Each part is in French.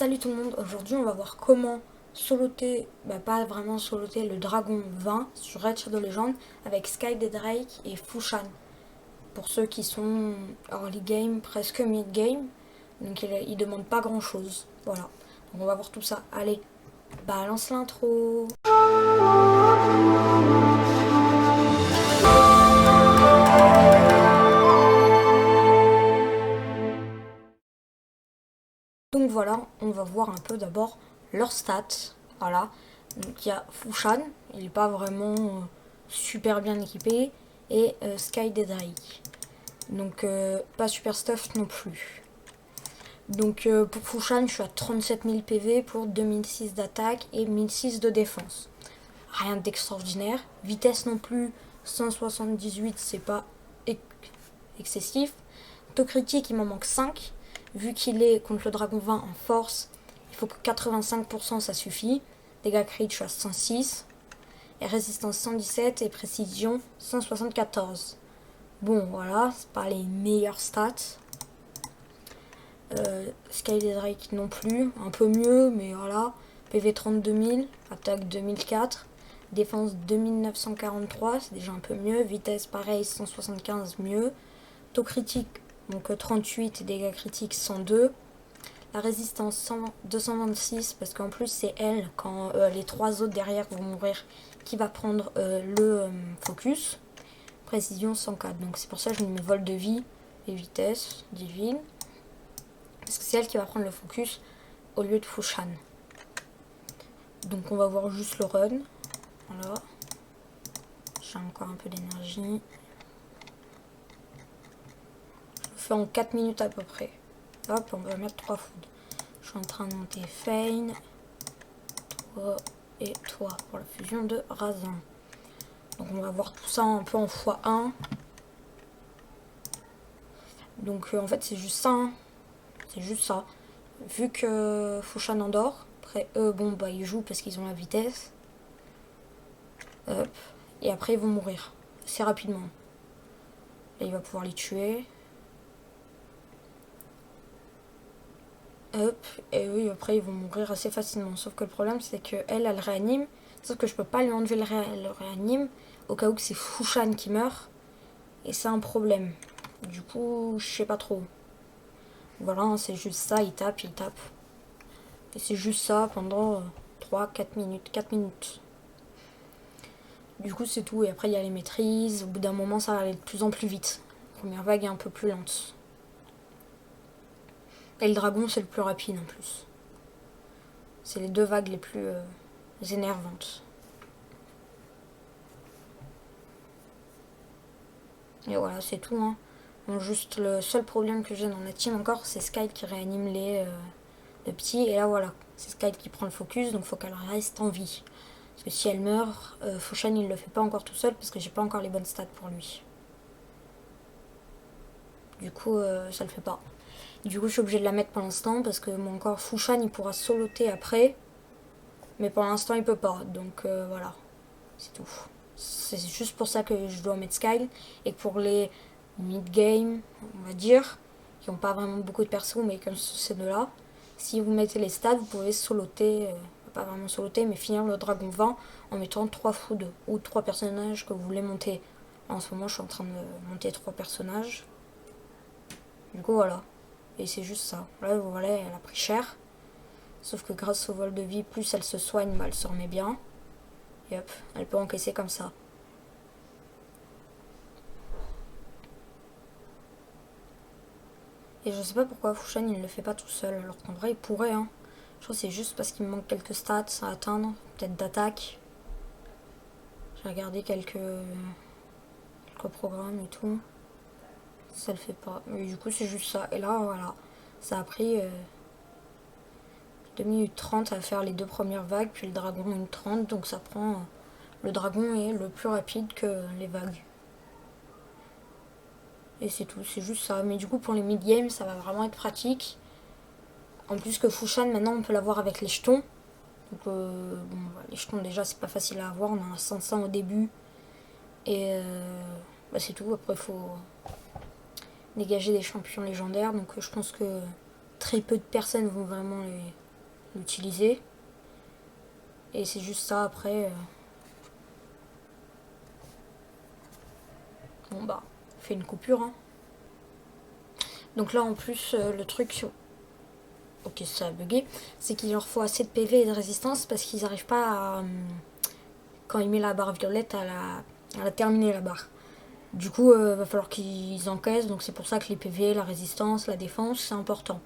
Salut tout le monde, aujourd'hui on va voir comment soloter, pas vraiment soloter, le dragon 20 sur Red Shadow Legends avec Sky the Drake et Fushan. Pour ceux qui sont early game, presque mid game, donc ils demandent pas grand chose. Voilà, donc on va voir tout ça. Allez, balance l'intro. Donc voilà, on va voir un peu d'abord leurs stats. Voilà, donc il y a Fushan, il n'est pas vraiment super bien équipé, et Sky the Drake. Donc pas super stuff non plus. Donc pour Fushan, je suis à 37 000 PV pour 2006 d'attaque et 1006 de défense. Rien d'extraordinaire. Vitesse non plus, 178, c'est pas excessif. Taux critique, il m'en manque 5. Vu qu'il est contre le dragon 20 en force, il faut que 85% ça suffit. Dégâts crit, je suis à 106. Et résistance 117 et précision 174. Bon, voilà, c'est pas les meilleures stats. Sky Drake non plus, un peu mieux, mais voilà. PV 32 000, attaque 2004, défense 2943, c'est déjà un peu mieux. Vitesse pareil, 175 mieux. Taux critique, donc 38 et dégâts critiques 102. La résistance 226, parce qu'en plus c'est elle, quand les trois autres derrière vont mourir, qui va prendre le focus. Précision 104, donc c'est pour ça que je mets vol de vie et vitesse divine. Parce que c'est elle qui va prendre le focus au lieu de Fushan. Donc on va voir juste le run. Voilà. J'ai encore un peu d'énergie. Je le fais en 4 minutes à peu près. Hop, on va mettre 3 food. Je suis en train de monter Fein, toi et toi pour la fusion de Razin. Donc on va voir tout ça un peu en x1. Donc en fait c'est juste ça. Hein. C'est juste ça. Vu que Fushan endort, après eux, bon bah ils jouent parce qu'ils ont la vitesse. Hop. Et après ils vont mourir assez rapidement. Là il va pouvoir les tuer. Hop. Et eux après ils vont mourir assez facilement. Sauf que le problème c'est que elle réanime. Sauf que je peux pas lui enlever le réanime au cas où que c'est Fushan qui meurt. Et c'est un problème. Du coup je sais pas trop. Voilà, hein, c'est juste ça, il tape. Et c'est juste ça pendant 3-4 minutes. 4 minutes. Du coup c'est tout, et après il y a les maîtrises, au bout d'un moment ça va aller de plus en plus vite. La première vague est un peu plus lente. Et le dragon c'est le plus rapide en plus. C'est les deux vagues les plus énervantes. Et voilà, c'est tout. Hein. Donc, juste le seul problème que j'ai dans la team encore, c'est Sky qui réanime les petits. Et là voilà, c'est Sky qui prend le focus, donc il faut qu'elle reste en vie. Parce que si elle meurt, Fushan il le fait pas encore tout seul parce que j'ai pas encore les bonnes stats pour lui. Du coup, ça le fait pas. Du coup, je suis obligée de la mettre pour l'instant parce que mon corps Fushan il pourra soloter après. Mais pour l'instant, il peut pas. Donc voilà, c'est tout. C'est juste pour ça que je dois mettre Sky. Et pour les mid-game, on va dire, qui n'ont pas vraiment beaucoup de persos, mais comme ces deux-là, si vous mettez les stats, vous pouvez soloter, pas vraiment soloter, mais finir le dragon 20 en mettant 3 foods ou 3 personnages que vous voulez monter. En ce moment, je suis en train de monter 3 personnages. Du coup, voilà. Et c'est juste ça. Là, voilà, elle a pris cher. Sauf que grâce au vol de vie, plus elle se soigne, elle se remet bien. Et hop, elle peut encaisser comme ça. Et je sais pas pourquoi Fushan il ne le fait pas tout seul, alors qu'en vrai il pourrait. Hein. Je crois que c'est juste parce qu'il me manque quelques stats à atteindre, peut-être d'attaque. J'ai regardé quelques programmes et tout. Ça le fait pas. Mais du coup c'est juste ça. Et là voilà, ça a pris 2 minutes 30 à faire les deux premières vagues, puis le dragon 1 minute 30, donc ça prend... le dragon est le plus rapide que les vagues. Et c'est tout, c'est juste ça. Mais du coup pour les mid-games ça va vraiment être pratique. En plus que Fushan maintenant on peut l'avoir avec les jetons. Donc bon, les jetons déjà c'est pas facile à avoir, on a un 500 au début. Et c'est tout, après il faut dégager des champions légendaires. Donc je pense que très peu de personnes vont vraiment l'utiliser. Et c'est juste ça après. Bon bah, on fait une coupure. Hein. Donc là en plus, le truc... Ok, ça a bugué. C'est qu'il leur faut assez de PV et de résistance parce qu'ils n'arrivent pas à... quand il met la barre violette à la terminer la barre. Du coup, va falloir qu'ils encaissent. Donc c'est pour ça que les PV, la résistance, la défense, c'est important.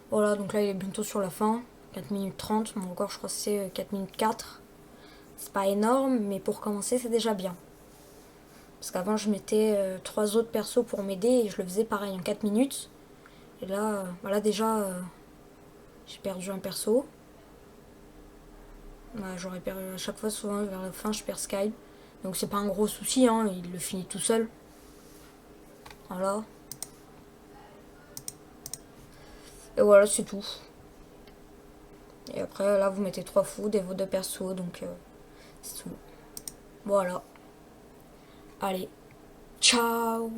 Voilà, donc là il est bientôt sur la fin. 4 minutes 30. Bon, encore je crois que c'est 4 minutes 4. C'est pas énorme, mais pour commencer c'est déjà bien. Parce qu'avant je mettais 3 autres persos pour m'aider et je le faisais pareil en 4 minutes. Et là, voilà déjà, j'ai perdu un perso. J'aurais perdu à chaque fois, souvent vers la fin je perds Sky. Donc c'est pas un gros souci, hein, il le finit tout seul. Voilà. Et voilà, c'est tout. Et après, là, vous mettez 3 food et vos 2 persos, donc c'est tout. Voilà. Allez, ciao!